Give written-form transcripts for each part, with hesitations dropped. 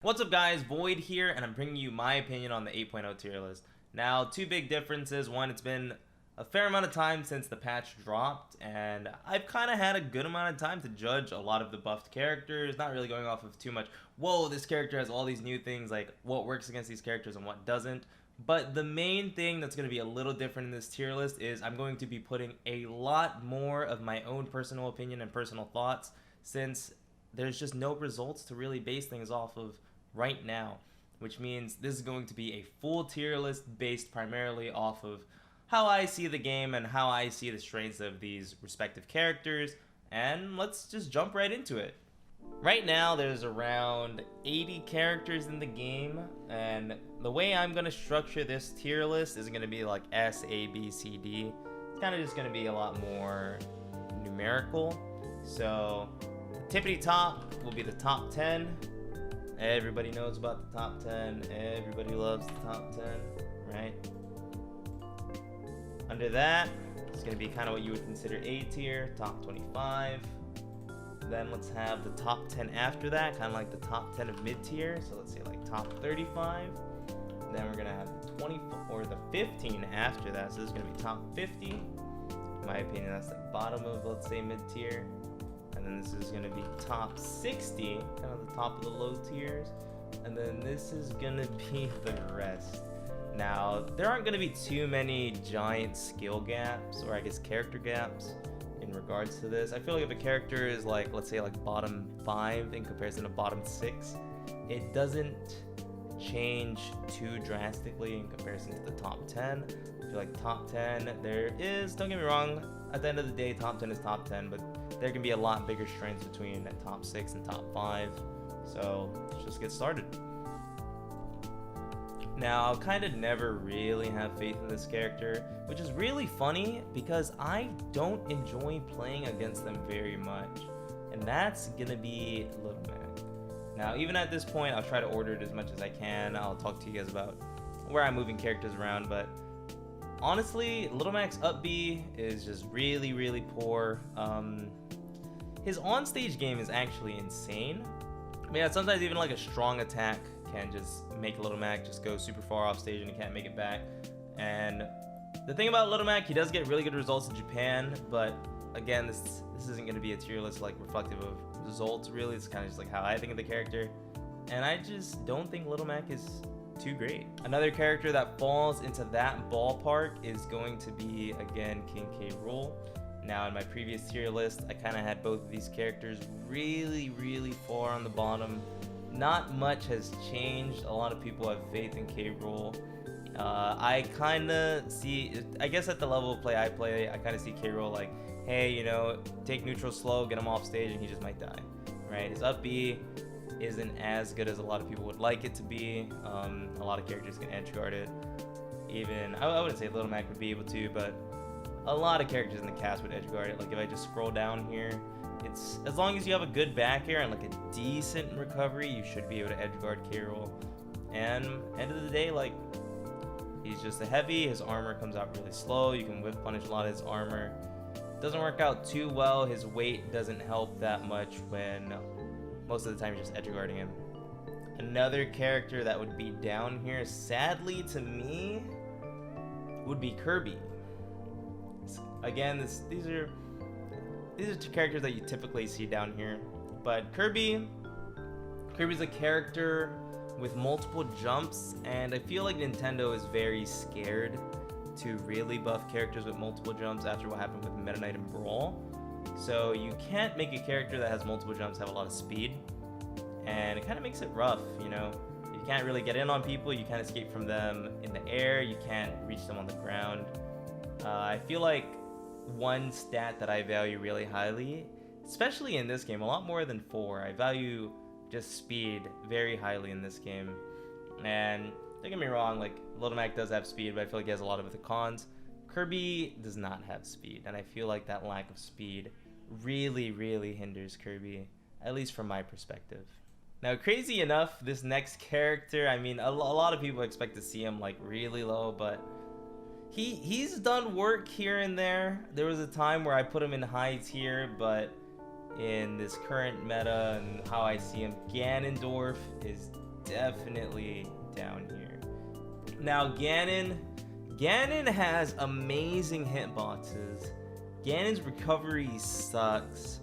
What's up guys, Void here, and I'm bringing you my opinion on the 8.0 tier list. Now, two big differences. One, it's been a fair amount of time since the patch dropped, and I've kind of had a good amount of time to judge a lot of the buffed characters, not really going off of too much, whoa, this character has all these new things, like what works against these characters and what doesn't. But the main thing that's going to be a little different in this tier list is I'm going to be putting a lot more of my own personal opinion and personal thoughts, since there's just no results to really base things off of right now, which means this is going to be a full tier list based primarily off of how I see the game and how I see the strengths of these respective characters, and let's just jump right into it. Right now there's around 80 characters in the game, and the way I'm going to structure this tier list isn't going to be like S, A, B, C, D. It's kind of just going to be a lot more numerical. So the tippity top will be the top 10. Everybody knows about the top 10. Everybody loves the top 10, right? Under that, it's going to be kind of what you would consider A tier, top 25. Then let's have the top 10 after that, kind of like the top 10 of mid tier. So let's say like top 35. Then we're going to have the 20 or the 15 after that. So this is going to be top 50. In my opinion, that's the bottom of, let's say, mid tier. And then this is going to be top 60, kind of the top of the low tiers. And then this is going to be the rest. Now, there aren't going to be too many giant skill gaps, or I guess character gaps, in regards to this. I feel like if a character is like, let's say like bottom 5 in comparison to bottom 6, it doesn't change too drastically in comparison to the top 10. I feel like top 10, there is, don't get me wrong, at the end of the day, top 10 is top 10, but there can be a lot bigger strengths between top 6 and top 5. So let's just get started. Now, I'll kind of never really have faith in this character, which is really funny because I don't enjoy playing against them very much. And that's gonna be Little Mac. Now, even at this point, I'll try to order it as much as I can. I'll talk to you guys about where I'm moving characters around, but honestly, Little Mac's up B is just really, really poor. His on-stage game is actually insane. But yeah, sometimes even like a strong attack can just make Little Mac just go super far off stage and he can't make it back. And the thing about Little Mac, he does get really good results in Japan, but again, this isn't going to be a tier list like reflective of results really. It's kind of just like how I think of the character, and I just don't think Little Mac is too great. Another character that falls into that ballpark is going to be, again, King K. Rool. Now, in my previous tier list, I kind of had both of these characters really, really far on the bottom. Not much has changed. A lot of people have faith in K. Rool. I kind of see, I guess at the level of play I play, I kind of see K. Rool like, hey, you know, take neutral slow, get him off stage, and he just might die, right? His up B isn't as good as a lot of people would like it to be. A lot of characters can edge guard it. Even, I wouldn't say Little Mac would be able to, but a lot of characters in the cast would edge guard it. Like if I just scroll down here, it's as long as you have a good back air and like a decent recovery, you should be able to edge guard K. Rool. And end of the day, like, he's just a heavy. His armor comes out really slow. You can whip punish a lot of his armor. Doesn't work out too well. His weight doesn't help that much when most of the time you're just edge guarding him. Another character that would be down here, sadly to me, would be Kirby. Again, these are two characters that you typically see down here, but Kirby's a character with multiple jumps, and I feel like Nintendo is very scared to really buff characters with multiple jumps after what happened with Meta Knight and Brawl. So you can't make a character that has multiple jumps have a lot of speed, and it kind of makes it rough, you know. You can't really get in on people, you can't escape from them in the air, you can't reach them on the ground. I feel like one stat that I value really highly, especially in this game, a lot more than 4, I value just speed very highly in this game. And don't get me wrong, like Little Mac does have speed, but I feel like he has a lot of the cons. Kirby does not have speed, and I feel like that lack of speed really, really hinders Kirby, at least from my perspective. Now, crazy enough, this next character, I mean, a lot of people expect to see him like really low, but he's done work here and there. There was a time where I put him in high tier, but in this current meta and how I see him, Ganondorf is definitely down here. Now Ganon has amazing hitboxes. Ganon's recovery sucks.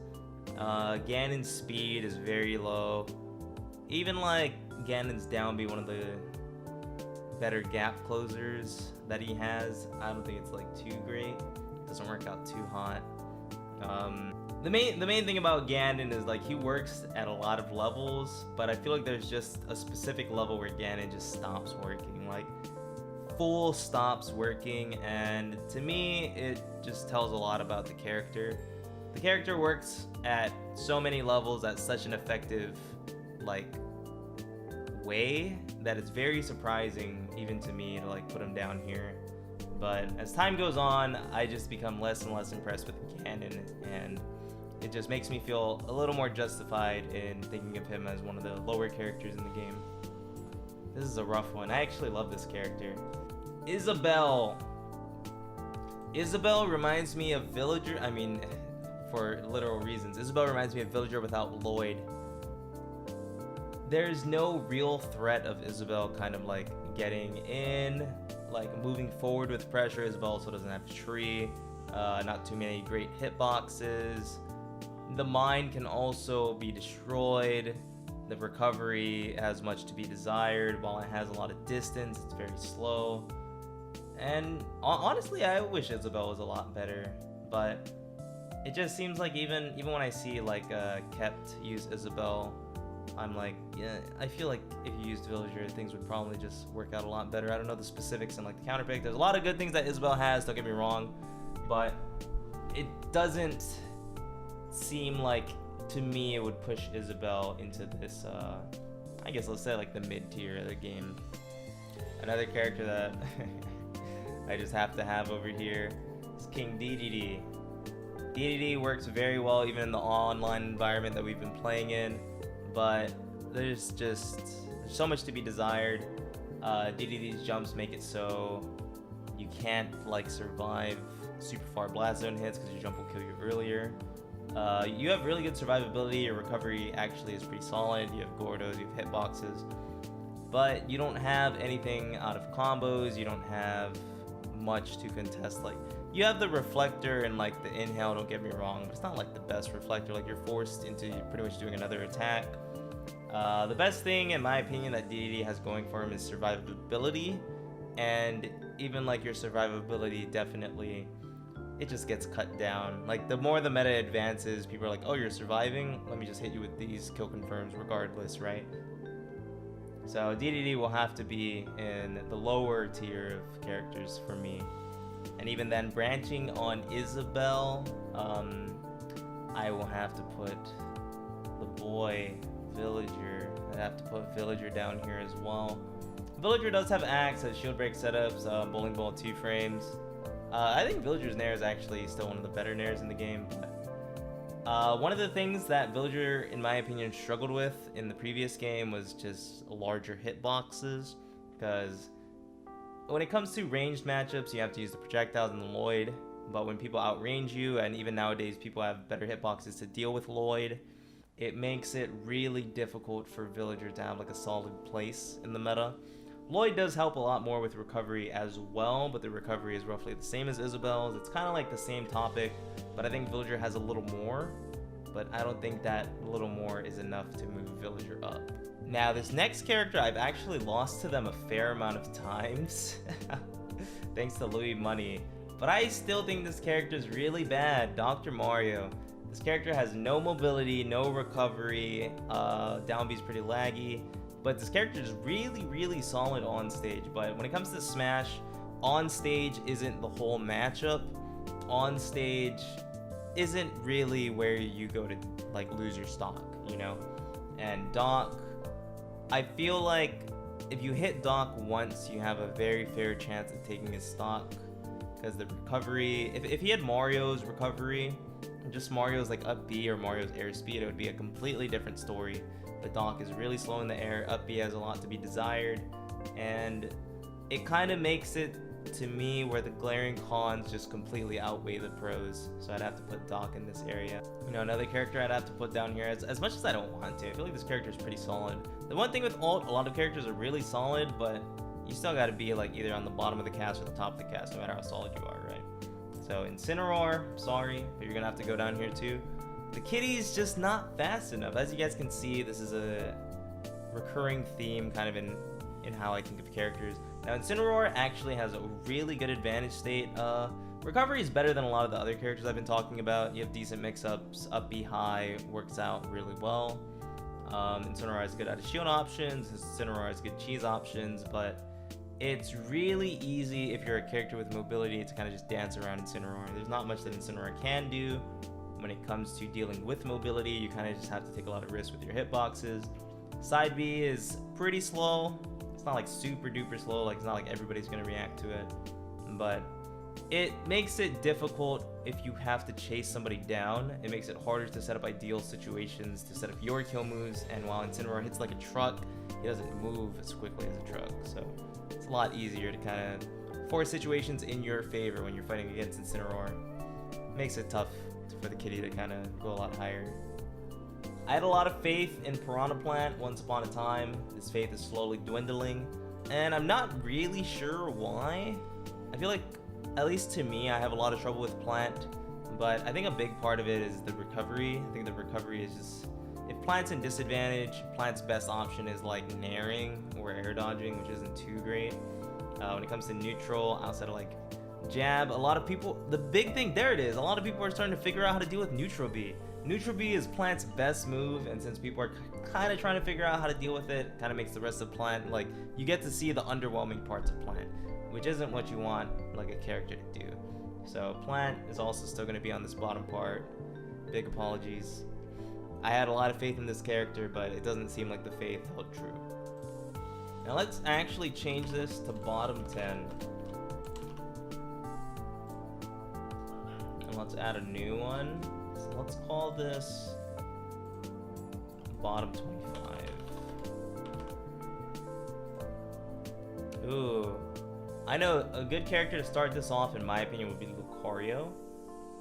Ganon's speed is very low. Even like Ganon's down B, one of the better gap closers that he has, I don't think it's like too great. Doesn't work out too hot. The main thing about Ganon is like he works at a lot of levels, but I feel like there's just a specific level where Ganon just stops working, like full stops working, and to me it just tells a lot about the character. The character works at so many levels at such an effective like way that it's very surprising even to me to like put him down here. But as time goes on, I just become less and less impressed with Ganon, and it just makes me feel a little more justified in thinking of him as one of the lower characters in the game. This is a rough one. I actually love this character. Isabelle. Isabelle reminds me of Villager. I mean, for literal reasons. Isabelle reminds me of Villager without Lloyd. There's no real threat of Isabelle kind of like getting in, like moving forward with pressure. Isabelle also doesn't have a tree, not too many great hitboxes. The mine can also be destroyed. The recovery has much to be desired. While it has a lot of distance, it's very slow. And honestly, I wish Isabelle was a lot better, but it just seems like even when I see like Kept use Isabelle, I'm like, yeah, I feel like if you used Villager, things would probably just work out a lot better. I don't know the specifics and like the counterpick. There's a lot of good things that Isabelle has, don't get me wrong, but it doesn't seem like, to me, it would push Isabelle into this, I guess let's say like the mid-tier of the game. Another character that I just have to have over here is King DDD. DDD works very well even in the online environment that we've been playing in, but there's so much to be desired. DDD's jumps make it so you can't like survive super far blast zone hits because your jump will kill you earlier. You have really good survivability. Your recovery actually is pretty solid. You have Gordos, you have hitboxes, but you don't have anything out of combos. You don't have much to contest. Like, you have the reflector and like the inhale, don't get me wrong, but it's not like the best reflector. Like, you're forced into pretty much doing another attack. The best thing in my opinion that DDD has going for him is survivability, and even like your survivability definitely, it just gets cut down. Like, the more the meta advances, people are like, oh, you're surviving, let me just hit you with these kill confirms regardless, right? So DDD will have to be in the lower tier of characters for me. And even then, branching on Isabelle, I will have to put the boy Villager. I'd have to put Villager down here as well. Villager does have Axe, has shield break setups, bowling ball 2 frames. I think Villager's Nair is actually still one of the better Nairs in the game. But, one of the things that Villager, in my opinion, struggled with in the previous game was just larger hitboxes, because when it comes to ranged matchups, you have to use the projectiles and the Lloyd, but when people outrange you, and even nowadays people have better hitboxes to deal with Lloyd, it makes it really difficult for Villager to have like a solid place in the meta. Lloyd does help a lot more with recovery as well, but the recovery is roughly the same as Isabelle's. It's kind of like the same topic, but I think Villager has a little more, but I don't think that little more is enough to move Villager up. Now, this next character, I've actually lost to them a fair amount of times, thanks to Louis Money, but I still think this character is really bad, Dr. Mario. This character has no mobility, no recovery, down B's pretty laggy, but this character is really solid on stage. But when it comes to Smash, on stage isn't the whole matchup. On stage isn't really where you go to like lose your stock, you know? And Doc, I feel like if you hit Doc once, you have a very fair chance of taking his stock, because the recovery, if he had Mario's recovery, just Mario's like up B or Mario's airspeed, it would be a completely different story. But Doc is really slow in the air, up B has a lot to be desired, and it kind of makes it to me where the glaring cons just completely outweigh the pros. So I'd have to put Doc in this area. You know, another character I'd have to put down here, as much as I don't want to. I feel like this character is pretty solid. The one thing with ult, a lot of characters are really solid, but you still got to be like either on the bottom of the cast or the top of the cast, no matter how solid you are, right? So Incineroar, sorry, but you're gonna have to go down here too. The kitty's just not fast enough. As you guys can see, this is a recurring theme kind of in how I think of characters. Now Incineroar actually has a really good advantage state. Recovery is better than a lot of the other characters I've been talking about. You have decent mix-ups, up B high, works out really well. Incineroar is good at shield options, Incineroar is good cheese options, but it's really easy if you're a character with mobility to kind of just dance around Incineroar. There's not much that Incineroar can do. When it comes to dealing with mobility, you kind of just have to take a lot of risks with your hitboxes. Side B is pretty slow. It's not like super duper slow, like it's not like everybody's gonna react to it, but it makes it difficult if you have to chase somebody down. It makes it harder to set up ideal situations to set up your kill moves, and while Incineroar hits like a truck, he doesn't move as quickly as a truck, so it's a lot easier to kind of force situations in your favor when you're fighting against Incineroar. Makes it tough for the kitty to kind of go a lot higher. I had a lot of faith in Piranha Plant once upon a time. This faith is slowly dwindling, and I'm not really sure why. I feel like, at least to me, I have a lot of trouble with Plant, but I think a big part of it is the recovery. I think the recovery is just, if Plant's in disadvantage, Plant's best option is like nairing or air dodging, which isn't too great. When it comes to neutral, outside of like jab, a lot of people, the big thing, there it is, a lot of people are starting to figure out how to deal with neutral B. Neutral B is Plant's best move, and since people are kind of trying to figure out how to deal with it, kind of makes the rest of Plant, like, you get to see the underwhelming parts of Plant, which isn't what you want like a character to do. So Plant is also still going to be on this bottom part. Big apologies. I had a lot of faith in this character, but it doesn't seem like the faith held true. Now let's actually change this to bottom 10. And let's add a new one. So let's call this bottom 25. Ooh. I know a good character to start this off, in my opinion, would be Lucario.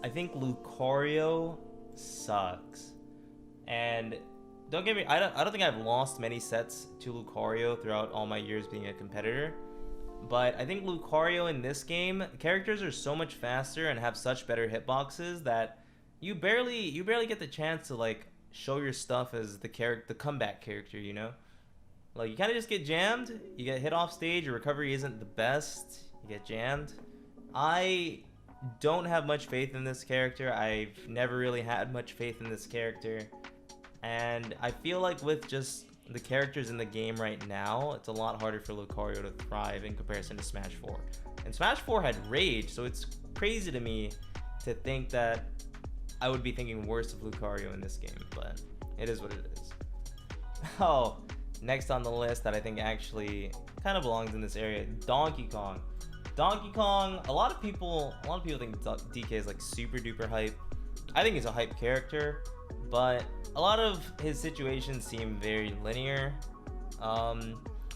I think Lucario sucks. And don't get me, I don't think I've lost many sets to Lucario throughout all my years being a competitor. But I think Lucario in this game, characters are so much faster and have such better hitboxes that you barely get the chance to like show your stuff as the comeback character, you know? Like, you kind of just get jammed, you get hit off stage, your recovery isn't the best, you get jammed. I don't have much faith in this character. I've never really had much faith in this character. And I feel like with just the characters in the game right now, it's a lot harder for Lucario to thrive in comparison to Smash 4. And Smash 4 had Rage, so it's crazy to me to think that I would be thinking worse of Lucario in this game, but it is what it is. Oh, next on the list that I think actually kind of belongs in this area, Donkey Kong. Donkey Kong, a lot of people think DK is like super duper hype. I think he's a hype character, but a lot of his situations seem very linear.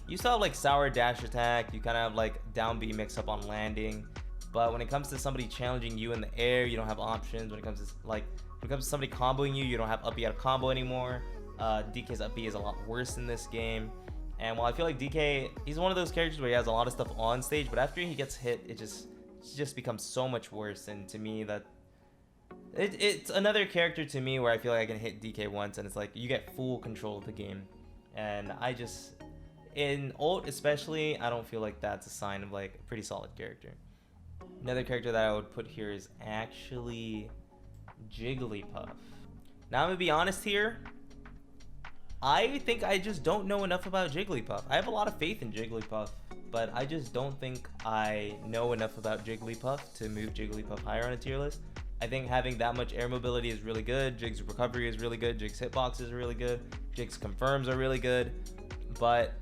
You still have like sour dash attack, you kind of have like down B mix up on landing, but when it comes to somebody challenging you in the air, you don't have options. When it comes to somebody comboing you, you don't have up B out of combo anymore. DK's up B is a lot worse in this game. And while I feel like DK, he's one of those characters where he has a lot of stuff on stage, but after he gets hit, it just becomes so much worse. And to me, that it's another character to me where I feel like I can hit DK once and it's like you get full control of the game. And I just, in ult especially, I don't feel like that's a sign of like a pretty solid character. Another character that I would put here is actually Jigglypuff. Now I'm gonna be honest here. I think I just don't know enough about Jigglypuff. I have a lot of faith in Jigglypuff, but I just don't think I know enough about Jigglypuff to move Jigglypuff higher on a tier list. I think having that much air mobility is really good. Jig's recovery is really good. Jig's hitboxes are really good. Jig's confirms are really good. But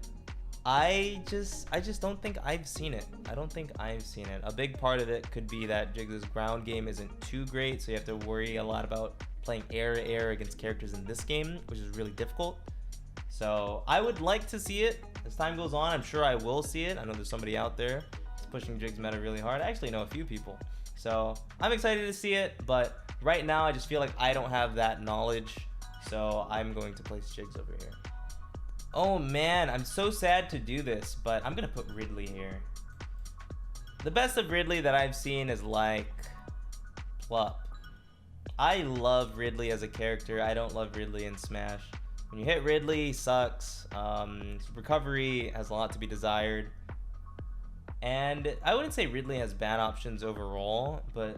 I just don't think I've seen it. I don't think I've seen it. A big part of it could be that Jig's ground game isn't too great, so you have to worry a lot about playing air to air against characters in this game, which is really difficult. So I would like to see it as time goes on. I'm sure I will see it. I know there's somebody out there pushing Jig's meta really hard. I actually know a few people. So I'm excited to see it, but right now I just feel like I don't have that knowledge. So I'm going to place Jigs over here. Oh man, I'm so sad to do this, but I'm gonna put Ridley here. The best of Ridley that I've seen is like Plup. I love Ridley as a character. I don't love Ridley in Smash. When you hit Ridley, sucks. Recovery has a lot to be desired. And I wouldn't say Ridley has bad options overall, but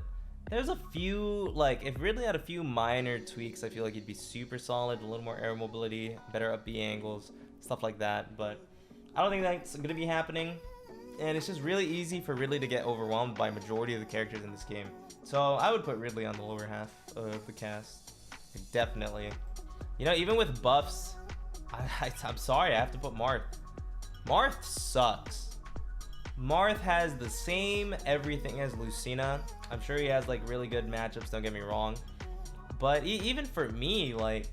there's a few, like, if Ridley had a few minor tweaks, I feel like he'd be super solid, a little more air mobility, better up B angles, stuff like that. But I don't think that's going to be happening. And it's just really easy for Ridley to get overwhelmed by majority of the characters in this game. So I would put Ridley on the lower half of the cast. Like, definitely. You know, even with buffs, I'm sorry, I have to put Marth. Marth sucks. Marth has the same everything as Lucina. I'm sure he has like really good matchups, don't get me wrong. But even for me, like,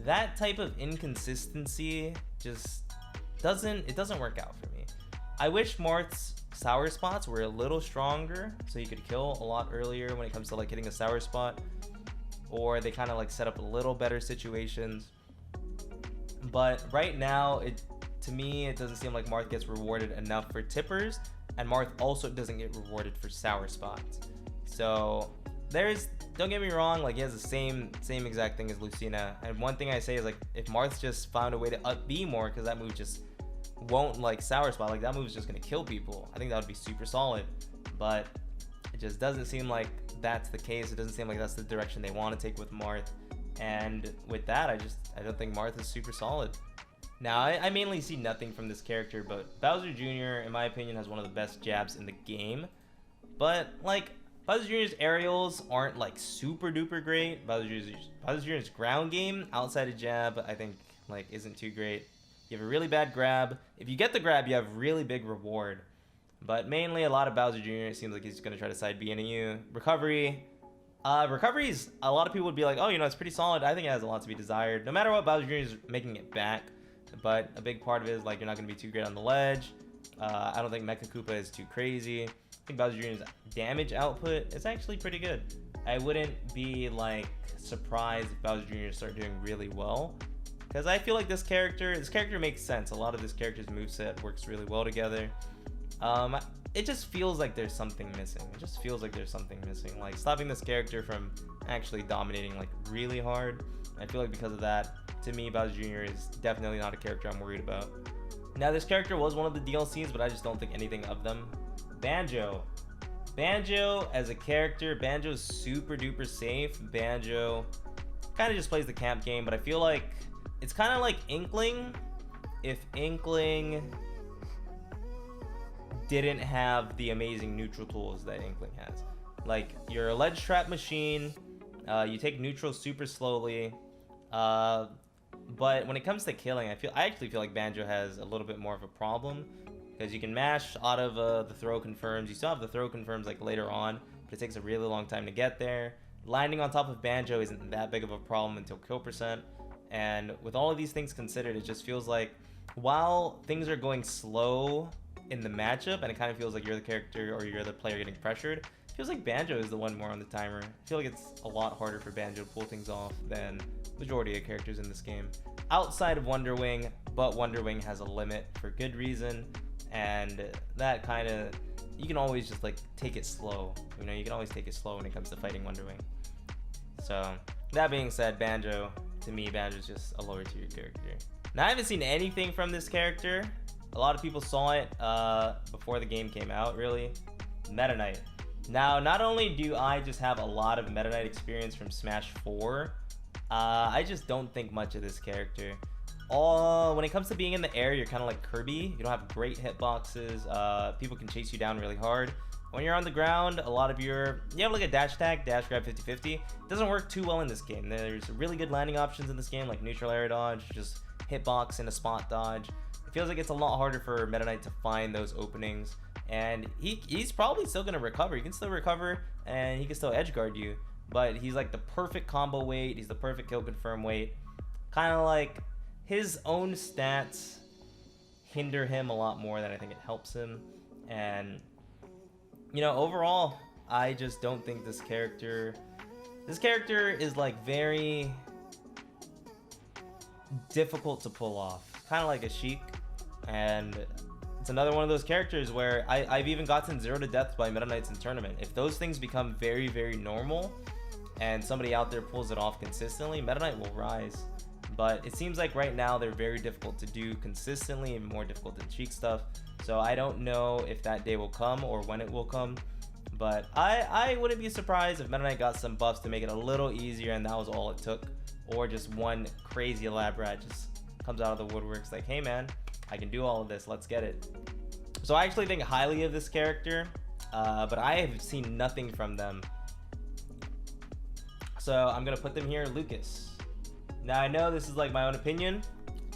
that type of inconsistency just doesn't work out for me. I wish Marth's sour spots were a little stronger so he could kill a lot earlier when it comes to like hitting a sour spot, or they kind of like set up a little better situations. But right now, to me, it doesn't seem like Marth gets rewarded enough for tippers, and Marth also doesn't get rewarded for sour spots. So don't get me wrong, like, he has the same exact thing as Lucina. And one thing I say is, like, if Marth just found a way to up B more, because that move just won't like sour spot, like that move is just gonna kill people, I think that would be super solid. But it just doesn't seem like that's the case. It doesn't seem like that's the direction they want to take with Marth. And with that, I don't think Marth is super solid. Now, I mainly see nothing from this character, but Bowser Jr., in my opinion, has one of the best jabs in the game. But, like, Bowser Jr.'s aerials aren't, like, super duper great. Bowser Jr.'s ground game, outside of jab, I think, like, isn't too great. You have a really bad grab. If you get the grab, you have really big reward. But mainly, a lot of Bowser Jr., it seems like he's going to try to side B into you. Recovery. Recoveries, a lot of people would be like, oh, you know, it's pretty solid. I think it has a lot to be desired. No matter what, Bowser Jr. is making it back. But a big part of it is, like, you're not going to be too great on the ledge. I don't think Mecha Koopa is too crazy. I think Bowser Jr.'s damage output is actually pretty good. I wouldn't be, like, surprised if Bowser Jr. start doing really well. Because I feel like this character makes sense. A lot of this character's moveset works really well together. It just feels like there's something missing. Like, stopping this character from actually dominating, like, really hard. I feel like because of that, to me, Bowser Jr. is definitely not a character I'm worried about. Now, this character was one of the DLCs, but I just don't think anything of them. Banjo. Banjo as a character, Banjo's super duper safe. Banjo kind of just plays the camp game, but I feel like it's kind of like Inkling. If Inkling didn't have the amazing neutral tools that Inkling has. Like, you're a ledge trap machine, you take neutral super slowly, but when it comes to killing, I actually feel like Banjo has a little bit more of a problem, because you can mash out of the throw confirms. You still have the throw confirms like later on, but it takes a really long time to get there. Landing on top of Banjo isn't that big of a problem until kill percent, and with all of these things considered, it just feels like while things are going slow in the matchup, and it kind of feels like you're the character or you're the player getting pressured, it feels like Banjo is the one more on the timer. I feel like it's a lot harder for Banjo to pull things off than majority of characters in this game, outside of Wonder Wing. But Wonder Wing has a limit for good reason, and that kind of, you can always just like take it slow. You know, you can always take it slow when it comes to fighting Wonder Wing. So that being said, Banjo, to me, Banjo's just a lower tier character. Now, I haven't seen anything from this character. A lot of people saw it before the game came out, really. Meta Knight. Now, not only do I just have a lot of Meta Knight experience from Smash 4, I just don't think much of this character. When it comes to being in the air, you're kind of like Kirby. You don't have great hitboxes. People can chase you down really hard. When you're on the ground, a lot of you have like a dash attack, dash grab 50-50. It doesn't work too well in this game. There's really good landing options in this game, like neutral air dodge, just hitbox and a spot dodge. It feels like it's a lot harder for Meta Knight to find those openings, and he's probably still going to recover. He can still recover, and he can still edge guard you, but he's like the perfect combo weight. He's the perfect kill confirm weight. Kind of like his own stats hinder him a lot more than I think it helps him, and You know, overall, I just don't think this character is like very difficult to pull off, kind of like a Sheik. And it's another one of those characters where I've even gotten 0 to deaths by Meta Knights in tournament. If those things become very, very normal and somebody out there pulls it off consistently, Meta Knight will rise. But it seems like right now they're very difficult to do consistently, and more difficult than Sheik stuff. So I don't know if that day will come or when it will come. But I wouldn't be surprised if Meta Knight got some buffs to make it a little easier and that was all it took. Or just one crazy lab rat just comes out of the woodworks like, hey man, I can do all of this, let's get it. So I actually think highly of this character, but I have seen nothing from them. So I'm gonna put them here, Lucas. Now I know this is like my own opinion,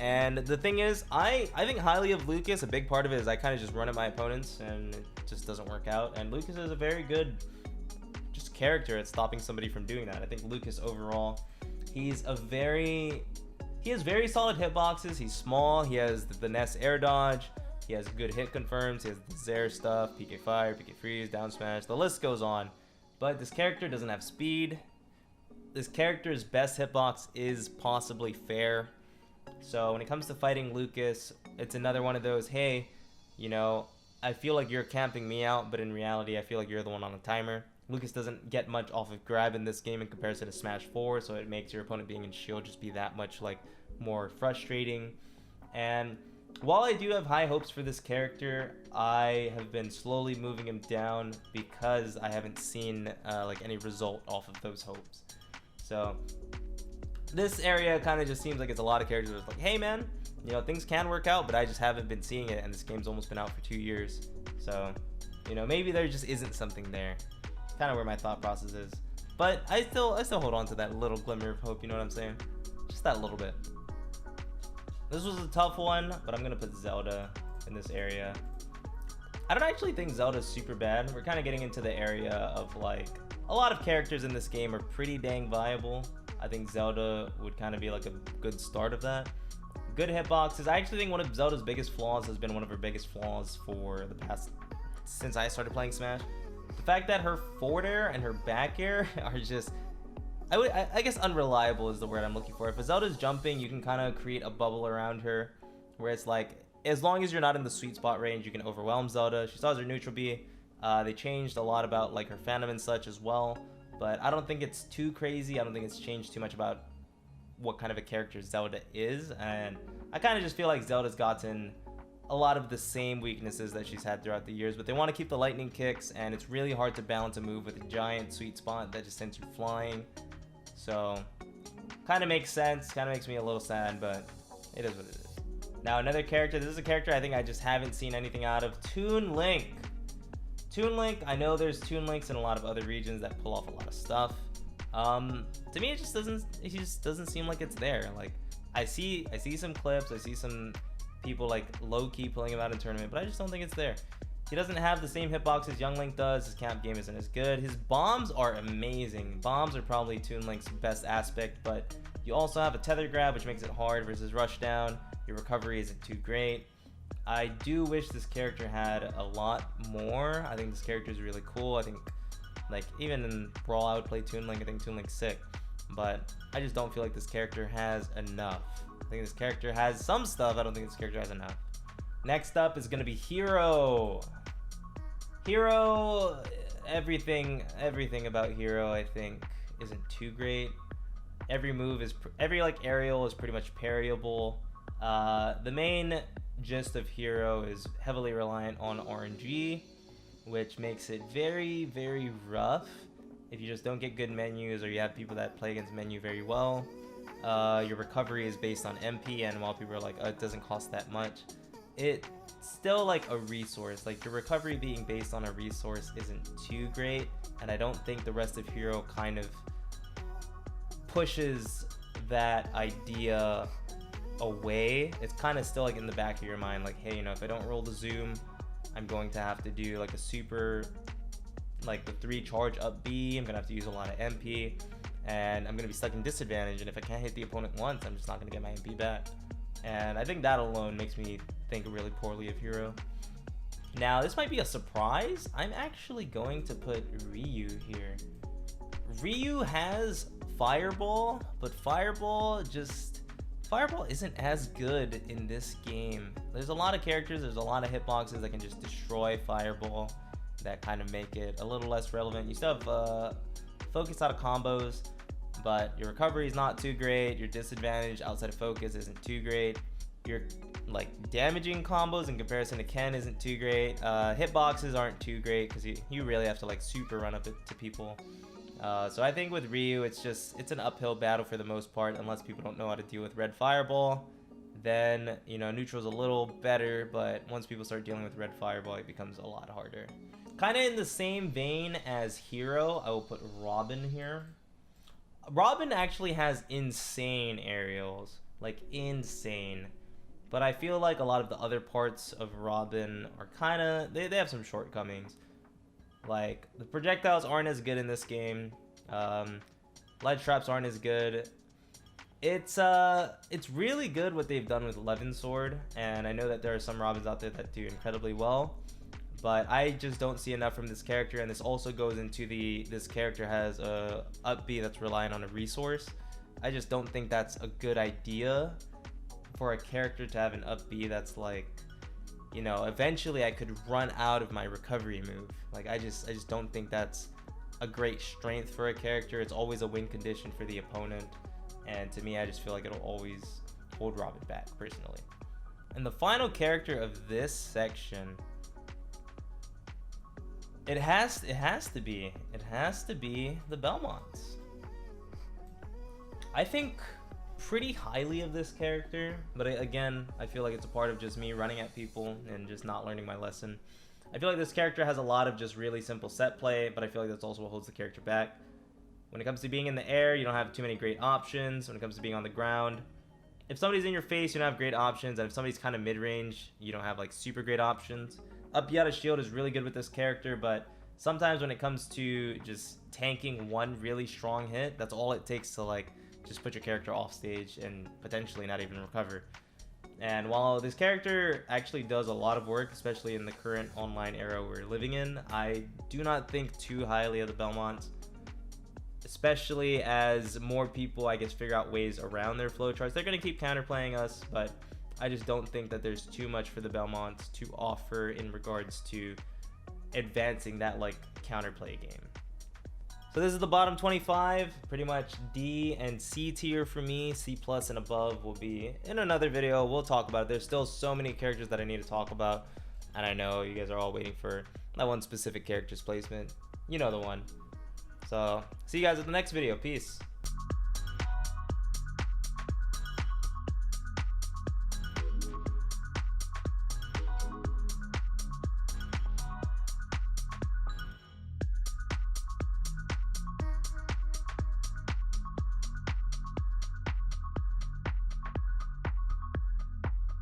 and the thing is, I think highly of Lucas. A big part of it is I kind of just run at my opponents and it just doesn't work out. And Lucas is a very good just character at stopping somebody from doing that. I think Lucas overall, he has very solid hitboxes. He's small, he has the Ness air dodge, he has good hit confirms, he has the Zair stuff, PK fire, PK freeze, down smash, the list goes on. But this character doesn't have speed. This character's best hitbox is possibly fair. So when it comes to fighting Lucas, it's another one of those, hey, you know, I feel like you're camping me out, but in reality, I feel like you're the one on the timer. Lucas doesn't get much off of grab in this game in comparison to Smash 4, so it makes your opponent being in shield just be that much like more frustrating. And while I do have high hopes for this character, I have been slowly moving him down because I haven't seen like any result off of those hopes. So this area kind of just seems like it's a lot of characters that's like, hey man, you know, things can work out, but I just haven't been seeing it, and this game's almost been out for 2 years. So, you know, maybe there just isn't something there. Kind of where my thought process is. But I still hold on to that little glimmer of hope, you know what I'm saying? Just that little bit. This was a tough one, but I'm gonna put Zelda in this area. I don't actually think Zelda's super bad. We're kind of getting into the area of like, a lot of characters in this game are pretty dang viable. I think Zelda would kind of be like a good start of that. Good hitboxes. I actually think one of Zelda's biggest flaws has been one of her biggest flaws for the past, since I started playing Smash. The fact that her forward air and her back air are just, I guess unreliable is the word I'm looking for. If a Zelda's jumping, you can kind of create a bubble around her where it's like, as long as you're not in the sweet spot range, you can overwhelm Zelda. She still has her neutral B. They changed a lot about like her Phantom and such as well, but I don't think it's too crazy. I don't think it's changed too much about what kind of a character Zelda is, and I kind of just feel like Zelda's gotten a lot of the same weaknesses that she's had throughout the years, but they want to keep the lightning kicks, and it's really hard to balance a move with a giant sweet spot that just sends you flying. So kind of makes sense, kind of makes me a little sad, but it is what it is. Now another character, this is a character I think I just haven't seen anything out of, Toon Link. Toon Link, I know there's Toon Links in a lot of other regions that pull off a lot of stuff. To me, it just doesn't seem like it's there. Like I see some clips, I see some people like low-key pulling him out in tournament, but I just don't think it's there. He doesn't have the same hitbox as Young Link does. His camp game isn't as good. His bombs are amazing. Bombs are probably Toon Link's best aspect, but you also have a tether grab, which makes it hard versus rush down. Your recovery isn't too great. I do wish this character had a lot more. I think this character is really cool. I think like even in Brawl I would play Toon Link. I think Toon Link's sick, but I just don't feel like this character has enough. I think this character has some stuff. I don't think this character has enough. Next up is gonna be Hero. Hero, everything about Hero I think isn't too great. Every move is every like aerial is pretty much parryable. The main gist of Hero is heavily reliant on RNG, which makes it very, very rough if you just don't get good menus or you have people that play against menu very well. Your recovery is based on MP, and while people are like, oh, it doesn't cost that much, it's still like a resource. Like your recovery being based on a resource isn't too great, and I don't think the rest of Hero kind of pushes that idea away. It's kind of still like in the back of your mind, like, hey, you know, if I don't roll the zoom, I'm going to have to do like a super, like the 3 charge up B. I'm gonna have to use a lot of MP, and I'm gonna be stuck in disadvantage, and if I can't hit the opponent once, I'm just not gonna get my MP back. And I think that alone makes me think really poorly of Hero. Now, this might be a surprise. I'm actually going to put Ryu here. Ryu has Fireball, but Fireball isn't as good in this game. There's a lot of characters, there's a lot of hitboxes that can just destroy Fireball that kind of make it a little less relevant. You still have focus out of combos, but your recovery is not too great. Your disadvantage outside of focus isn't too great. Your like damaging combos in comparison to Ken isn't too great. Hitboxes aren't too great because you really have to like super run up to people. So I think with Ryu, it's an uphill battle for the most part, unless people don't know how to deal with red Fireball. Then, you know, neutral's a little better, but once people start dealing with red Fireball, it becomes a lot harder. Kind of in the same vein as Hero, I will put Robin here. Robin actually has insane aerials, like insane. But I feel like a lot of the other parts of Robin are kind of, they have some shortcomings. Like, the projectiles aren't as good in this game. Ledge traps aren't as good. It's really good what they've done with Levin Sword, and I know that there are some Robins out there that do incredibly well, but I just don't see enough from this character. And this also goes into this character has a up B that's relying on a resource. I just don't think that's a good idea for a character to have an up B that's like, you know, eventually I could run out of my recovery move. Like, I just don't think that's a great strength for a character. It's always a win condition for the opponent, and to me, I just feel like it'll always hold Robin back personally. And the final character of this section, it has to be the Belmonts. I think pretty highly of this character, but again, I feel like it's a part of just me running at people and just not learning my lesson. I feel like this character has a lot of just really simple set play, but I feel like that's also what holds the character back. When it comes to being in the air, you don't have too many great options. When it comes to being on the ground, if somebody's in your face, you don't have great options, and if somebody's kind of mid-range, you don't have like super great options. Up B out of shield is really good with this character, but sometimes when it comes to just tanking one really strong hit, that's all it takes to like just put your character off stage and potentially not even recover. And while this character actually does a lot of work, especially in the current online era we're living in, I do not think too highly of the Belmonts, especially as more people, I guess, figure out ways around their flowcharts. They're going to keep counterplaying us, but I just don't think that there's too much for the Belmonts to offer in regards to advancing that like counterplay game. So this is the bottom 25, pretty much D and C tier for me. C plus and above will be in another video. We'll talk about it. There's still so many characters that I need to talk about, and I know you guys are all waiting for that one specific character's placement. You know the one. So see you guys at the next video. Peace.